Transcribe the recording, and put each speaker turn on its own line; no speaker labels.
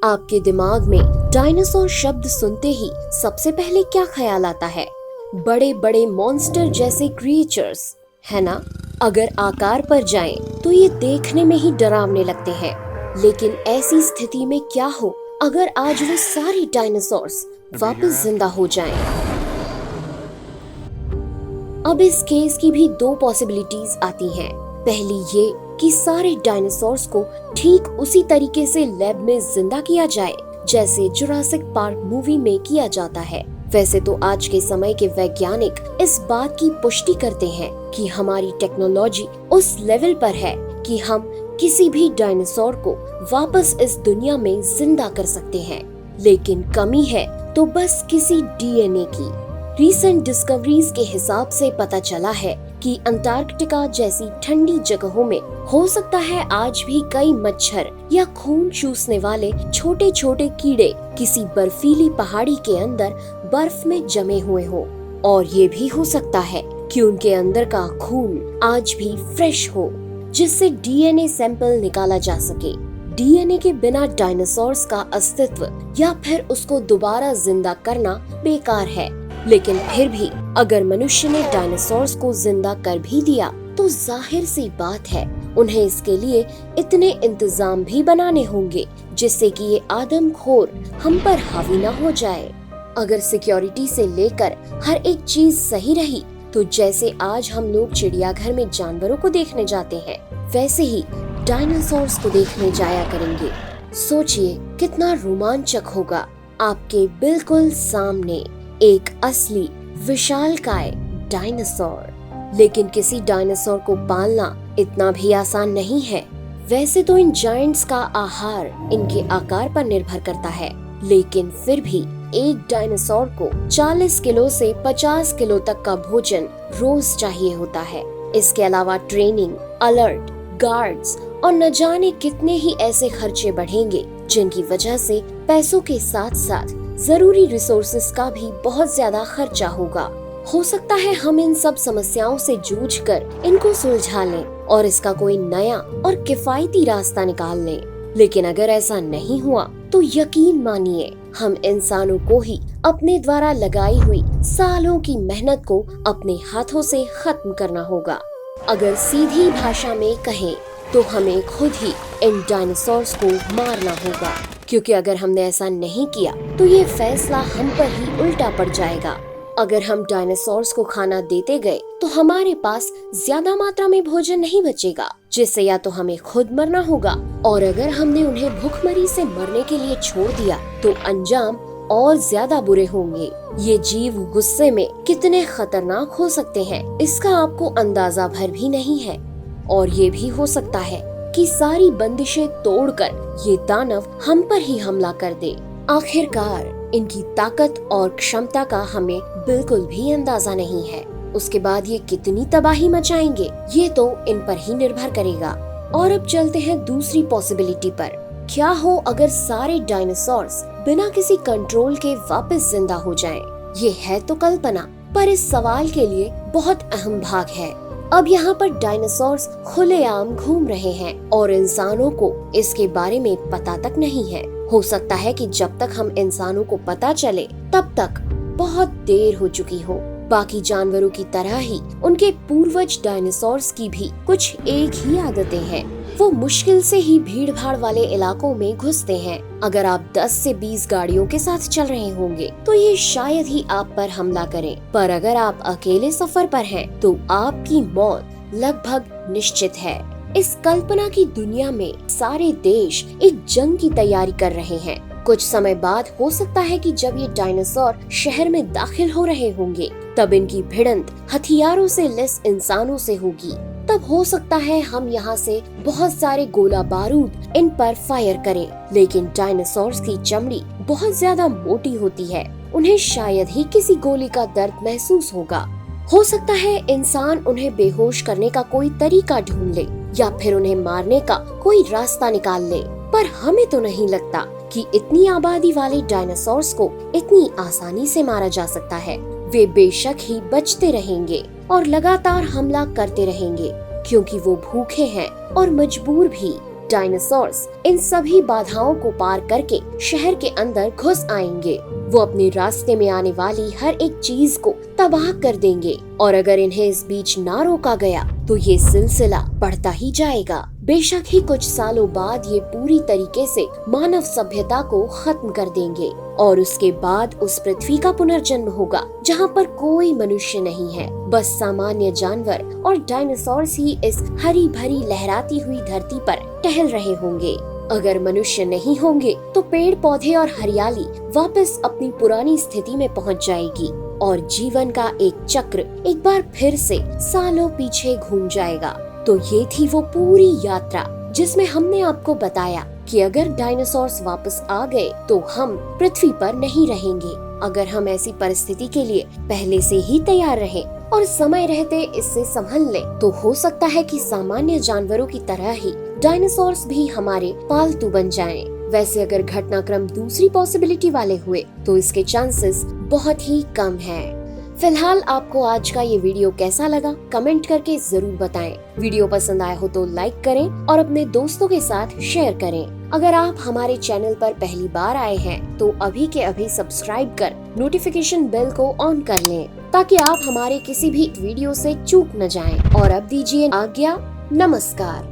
आपके दिमाग में डायनासोर शब्द सुनते ही सबसे पहले क्या ख्याल आता है? बड़े बड़े मॉन्स्टर जैसे क्रिएचर्स, है ना? अगर आकार पर जाएं तो ये देखने में ही डरावने लगते हैं। लेकिन ऐसी स्थिति में क्या हो अगर आज वो सारी डायनासोर्स वापस जिंदा हो जाएं? अब इस केस की भी दो पॉसिबिलिटीज आती हैं। पहली ये कि सारे डायनासोर्स को ठीक उसी तरीके से लैब में जिंदा किया जाए जैसे जुरासिक पार्क मूवी में किया जाता है। वैसे तो आज के समय के वैज्ञानिक इस बात की पुष्टि करते हैं कि हमारी टेक्नोलॉजी उस लेवल पर है कि हम किसी भी डायनासोर को वापस इस दुनिया में जिंदा कर सकते हैं। लेकिन कमी है तो बस किसी डीएनए की। रीसेंट डिस्कवरीज के हिसाब से पता चला है कि अंटार्कटिका जैसी ठंडी जगहों में हो सकता है आज भी कई मच्छर या खून चूसने वाले छोटे छोटे कीड़े किसी बर्फीली पहाड़ी के अंदर बर्फ में जमे हुए हो। और ये भी हो सकता है कि उनके अंदर का खून आज भी फ्रेश हो, जिससे डीएनए सैंपल निकाला जा सके। डीएनए के बिना डायनासोर्स का अस्तित्व या फिर उसको दोबारा जिंदा करना बेकार है। लेकिन फिर भी अगर मनुष्य ने डायनासोर्स को जिंदा कर भी दिया तो जाहिर सी बात है उन्हें इसके लिए इतने इंतजाम भी बनाने होंगे जिससे कि ये आदमखोर हम पर हावी न हो जाए। अगर सिक्योरिटी से लेकर हर एक चीज सही रही तो जैसे आज हम लोग चिड़ियाघर में जानवरों को देखने जाते हैं वैसे ही डायनासोर्स को देखने जाया करेंगे। सोचिए कितना रोमांचक होगा, आपके बिल्कुल सामने एक असली विशालकाय डायनासोर। लेकिन किसी डायनासोर को पालना इतना भी आसान नहीं है। वैसे तो इन जायंट्स का आहार इनके आकार पर निर्भर करता है, लेकिन फिर भी एक डायनासोर को 40 किलो से 50 किलो तक का भोजन रोज चाहिए होता है। इसके अलावा ट्रेनिंग, अलर्ट, गार्ड्स और न जाने कितने ही ऐसे खर्चे बढ़ेंगे जिनकी वजह से पैसों के साथ साथ जरूरी रिसोर्सेज का भी बहुत ज्यादा खर्चा होगा। हो सकता है हम इन सब समस्याओं से जूझकर इनको सुलझा लें और इसका कोई नया और किफायती रास्ता निकाल लें। लेकिन अगर ऐसा नहीं हुआ तो यकीन मानिए हम इंसानों को ही अपने द्वारा लगाई हुई सालों की मेहनत को अपने हाथों से खत्म करना होगा। अगर सीधी भाषा में कहें तो हमें खुद ही इन डायनासोर्स को मारना होगा, क्योंकि अगर हमने ऐसा नहीं किया तो ये फैसला हम पर ही उल्टा पड़ जाएगा। अगर हम डायनासोर्स को खाना देते गए तो हमारे पास ज्यादा मात्रा में भोजन नहीं बचेगा, जिससे या तो हमें खुद मरना होगा, और अगर हमने उन्हें भूखमरी से मरने के लिए छोड़ दिया तो अंजाम और ज्यादा बुरे होंगे। ये जीव गुस्से में कितने खतरनाक हो सकते हैं इसका आपको अंदाजा भर भी नहीं है। और ये भी हो सकता है कि सारी बंदिशें तोड़कर ये दानव हम पर ही हमला कर दे। आखिरकार इनकी ताकत और क्षमता का हमें बिल्कुल भी अंदाजा नहीं है। उसके बाद ये कितनी तबाही मचाएंगे ये तो इन पर ही निर्भर करेगा। और अब चलते हैं दूसरी पॉसिबिलिटी पर। क्या हो अगर सारे डायनासोर्स बिना किसी कंट्रोल के वापस जिंदा हो जाएं? ये है तो कल्पना, पर इस सवाल के लिए बहुत अहम भाग है। अब यहाँ पर डायनासोर्स खुलेआम घूम रहे हैं और इंसानों को इसके बारे में पता तक नहीं है। हो सकता है कि जब तक हम इंसानों को पता चले तब तक बहुत देर हो चुकी हो। बाकी जानवरों की तरह ही उनके पूर्वज डायनासोर्स की भी कुछ एक ही आदतें हैं। वो मुश्किल से ही भीड़ भाड़ वाले इलाकों में घुसते हैं। अगर आप 10 से 20 गाड़ियों के साथ चल रहे होंगे तो ये शायद ही आप पर हमला करें, पर अगर आप अकेले सफर पर हैं तो आपकी मौत लगभग निश्चित है। इस कल्पना की दुनिया में सारे देश एक जंग की तैयारी कर रहे हैं। कुछ समय बाद हो सकता है कि जब ये डायनासोर शहर में दाखिल हो रहे होंगे तब इनकी भिड़ंत हथियारों से लैस इंसानों से होगी। तब हो सकता है हम यहाँ से बहुत सारे गोला बारूद इन पर फायर करें, लेकिन डायनासोर्स की चमड़ी बहुत ज्यादा मोटी होती है, उन्हें शायद ही किसी गोली का दर्द महसूस होगा। हो सकता है इंसान उन्हें बेहोश करने का कोई तरीका ढूंढ ले या फिर उन्हें मारने का कोई रास्ता निकाल ले, पर हमें तो नहीं लगता कि इतनी आबादी वाले डायनासोर्स को इतनी आसानी से मारा जा सकता है। वे बेशक ही बचते रहेंगे और लगातार हमला करते रहेंगे, क्योंकि वो भूखे हैं और मजबूर भी। डायनासोर्स इन सभी बाधाओं को पार करके शहर के अंदर घुस आएंगे। वो अपने रास्ते में आने वाली हर एक चीज को तबाह कर देंगे और अगर इन्हें इस बीच ना रोका गया तो ये सिलसिला बढ़ता ही जाएगा। बेशक ही कुछ सालों बाद ये पूरी तरीके से मानव सभ्यता को खत्म कर देंगे और उसके बाद उस पृथ्वी का पुनर्जन्म होगा जहाँ पर कोई मनुष्य नहीं है, बस सामान्य जानवर और डायनासोर्स ही इस हरी भरी लहराती हुई धरती पर टहल रहे होंगे। अगर मनुष्य नहीं होंगे तो पेड़ पौधे और हरियाली वापस अपनी पुरानी स्थिति में पहुंच जाएगी और जीवन का एक चक्र एक बार फिर से सालों पीछे घूम जाएगा। तो ये थी वो पूरी यात्रा जिसमें हमने आपको बताया कि अगर डायनासोर्स वापस आ गए तो हम पृथ्वी पर नहीं रहेंगे। अगर हम ऐसी परिस्थिति के लिए पहले से ही तैयार रहें और समय रहते इससे संभल लें तो हो सकता है कि सामान्य जानवरों की तरह ही डायनासोर्स भी हमारे पालतू बन जाएं। वैसे अगर घटनाक्रम दूसरी पॉसिबिलिटी वाले हुए तो इसके चांसेस बहुत ही कम हैं। फिलहाल आपको आज का ये वीडियो कैसा लगा कमेंट करके जरूर बताएं। वीडियो पसंद आया हो तो लाइक करें और अपने दोस्तों के साथ शेयर करें। अगर आप हमारे चैनल पर पहली बार आए हैं तो अभी के अभी सब्सक्राइब कर नोटिफिकेशन बेल को ऑन कर लें ताकि आप हमारे किसी भी वीडियो से चूक न जाएं। और अब दीजिए आज्ञा, नमस्कार।